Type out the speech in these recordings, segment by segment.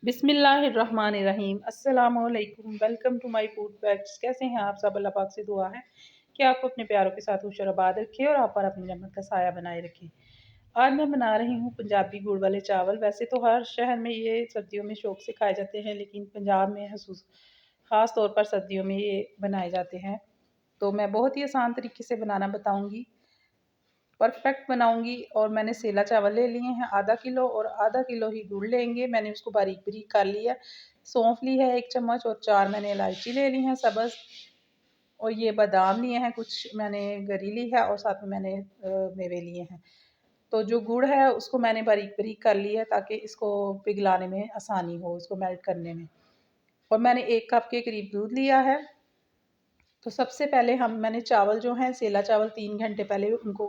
बिस्मिल्लाहिर्रहमानिर्रहीम। अस्सलामुअलैकुम। Welcome to my food facts. कैसे हैं आप सब? अल्लाह पाक से दुआ है कि आपको अपने प्यारों के साथ खुश और आबाद रखे और आप पर अपनी रहमत का साया बनाए रखे। आज मैं बना रही हूँ पंजाबी गुड़ वाले चावल। वैसे तो हर शहर में ये सर्दियों में शौक से खाए जाते हैं, लेकिन पंजाब में ख़ास तौर पर सर्दियों में ये बनाए जाते हैं। तो मैं बहुत ही आसान तरीके से बनाना बताऊँगी, परफेक्ट बनाऊंगी। और मैंने सेला चावल ले लिए हैं आधा किलो, और आधा किलो ही गुड़ लेंगे। मैंने उसको बारीक बारीक कर लिया। सौंफ ली है 1 चम्मच, और 4 मैंने इलायची ले ली हैं सब्ज़, और ये बादाम लिए हैं कुछ मैंने, गरी ली है, और साथ में मैंने मेवे लिए हैं। तो जो गुड़ है उसको मैंने बारीक बारीक कर लिया है ताकि इसको पिघलाने में आसानी हो, इसको मेल्ट करने में। और मैंने 1 कप के करीब दूध लिया है। तो सबसे पहले मैंने चावल जो हैं, सेला चावल 3 घंटे पहले उनको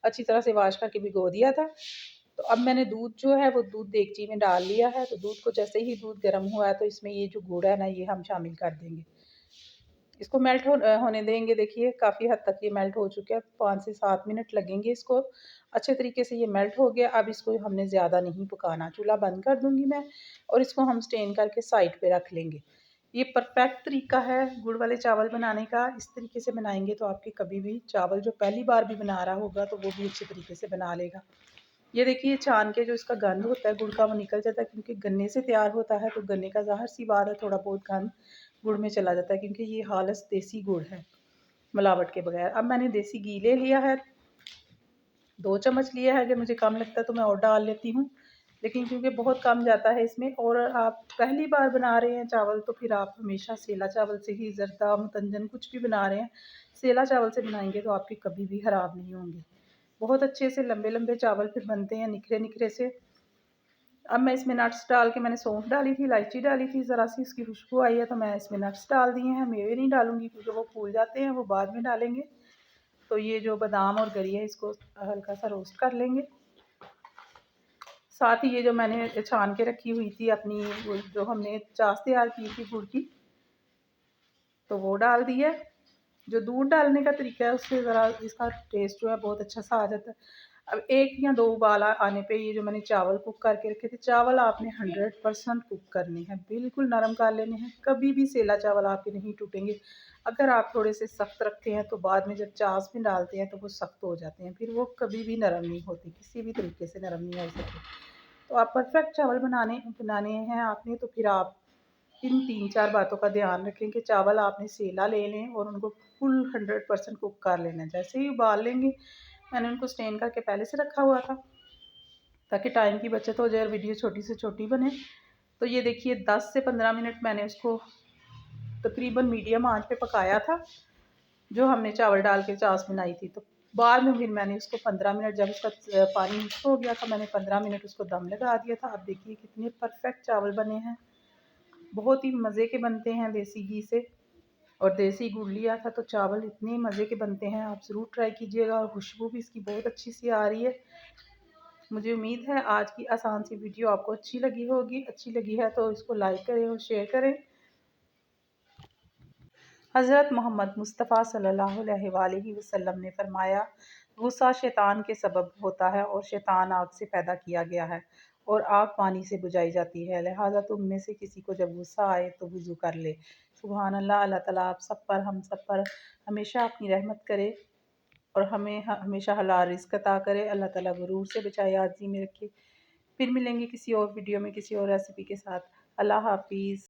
अच्छी तरह से वॉश करके भिगो दिया था। तो अब मैंने दूध जो है वो दूध देगची में डाल लिया है। तो दूध को जैसे ही दूध गर्म हुआ है तो इसमें ये जो गुड़ है ना, ये हम शामिल कर देंगे। इसको मेल्ट होने देंगे। देखिए काफ़ी हद तक ये मेल्ट हो चुका है। 5 से 7 मिनट लगेंगे इसको। अच्छे तरीके से ये मेल्ट हो गया। अब इसको हमने ज़्यादा नहीं पकाना। चूल्हा बंद कर दूंगी मैं, और इसको हम स्टेन करके साइड पे रख लेंगे। ये परफेक्ट तरीका है गुड़ वाले चावल बनाने का। इस तरीके से बनाएंगे तो आपके कभी भी चावल जो पहली बार भी बना रहा होगा तो वो भी अच्छे तरीके से बना लेगा। ये देखिए छान के जो इसका गंध होता है गुड़ का, वो निकल जाता है, क्योंकि गन्ने से तैयार होता है। तो गन्ने का ज़ाहिर सी बात है थोड़ा बहुत गंध गुड़ में चला जाता है, क्योंकि ये खालिस देसी गुड़ है, मिलावट के बगैर। अब मैंने देसी घी ले लिया है, 2 चम्मच लिया है। अगर मुझे कम लगता है तो मैं और डाल लेती हूँ, लेकिन क्योंकि बहुत कम जाता है इसमें, और आप पहली बार बना रहे हैं चावल तो फिर आप हमेशा सेला चावल से ही, जरदा मुतंजन कुछ भी बना रहे हैं, सेला चावल से बनाएंगे तो आपके कभी भी ख़राब नहीं होंगे। बहुत अच्छे से लंबे लंबे चावल फिर बनते हैं, निखरे निखरे से। अब मैं इसमें नट्स डाल के, मैंने सौंफ डाली थी, इलायची डाली थी, ज़रा सी उसकी खुशबू आई है तो मैं इसमें नट्स डाल दिए हैं। मेवे नहीं डालूंगी क्योंकि वो फूल जाते हैं, वो बाद में डालेंगे। तो ये जो बादाम और गरी है इसको हल्का सा रोस्ट कर लेंगे। साथ ही ये जो मैंने छान के रखी हुई थी अपनी, जो हमने चास तैयार की थी गुड़ की, तो वो डाल दिया। जो दूध डालने का तरीका है उससे ज़रा इसका टेस्ट जो है बहुत अच्छा सा आ जाता है। अब 1 या 2 उबाल आने पे ये जो मैंने चावल कुक करके रखे थे, चावल आपने 100% कुक करने हैं, बिल्कुल नरम कर लेने हैं। कभी भी सेला चावल आपके नहीं टूटेंगे। अगर आप थोड़े से सख्त रखते हैं तो बाद में जब चास में डालते हैं तो वो सख्त हो जाते हैं, फिर वो कभी भी नरम नहीं होते, किसी भी तरीके से नरम नहीं हो सकते। तो आप परफेक्ट चावल बनाने हैं आपने, तो फिर आप इन 3-4 बातों का ध्यान रखें कि चावल आपने सेला ले लें और उनको फुल 100% कुक कर लेना है। जैसे ही उबाल लेंगे, मैंने उनको स्टेन करके पहले से रखा हुआ था ताकि टाइम की बचत हो जाए और वीडियो छोटी से छोटी बने। तो ये देखिए 10 से 15 मिनट मैंने उसको तकरीबन मीडियम आंच पे पकाया था, जो हमने चावल डाल के चास बनाई थी। तो बाद में फिर मैंने उसको 15 मिनट, जब उसका पानी मिक्स हो गया था, मैंने 15 मिनट उसको दम लगा दिया था। अब देखिए कितने परफेक्ट चावल बने हैं, बहुत ही मज़े के बनते हैं देसी घी से, और देसी गुड़ लिया था तो चावल इतने मज़े के बनते हैं। आप ज़रूर ट्राई कीजिएगा, और खुशबू भी इसकी बहुत अच्छी सी आ रही है। मुझे उम्मीद है आज की आसान सी वीडियो आपको अच्छी लगी होगी। अच्छी लगी है तो इसको लाइक करें और शेयर करें। हज़रत मोहम्मद मुस्तफ़ा सल्लल्लाहु अलैहि वसल्लम ने फरमाया, गुस्सा शैतान के सबब होता है, और शैतान आग से पैदा किया गया है, और आग पानी से बुझाई जाती है। लिहाजा तुम में से किसी को जब गुस्सा आए तो वुज़ू कर ले। सुबहान अल्लाह। अल्लाह ताला आप सब पर, हम सब पर हमेशा अपनी रहमत करे, और हमें हमेशा हलाल रिज़्क़ अता करे। अल्लाह ताला गुरूर से बचाए, आज़ी में रखे। फिर मिलेंगे किसी और वीडियो में किसी और रेसिपी के साथ। अल्लाह हाफ़िज़।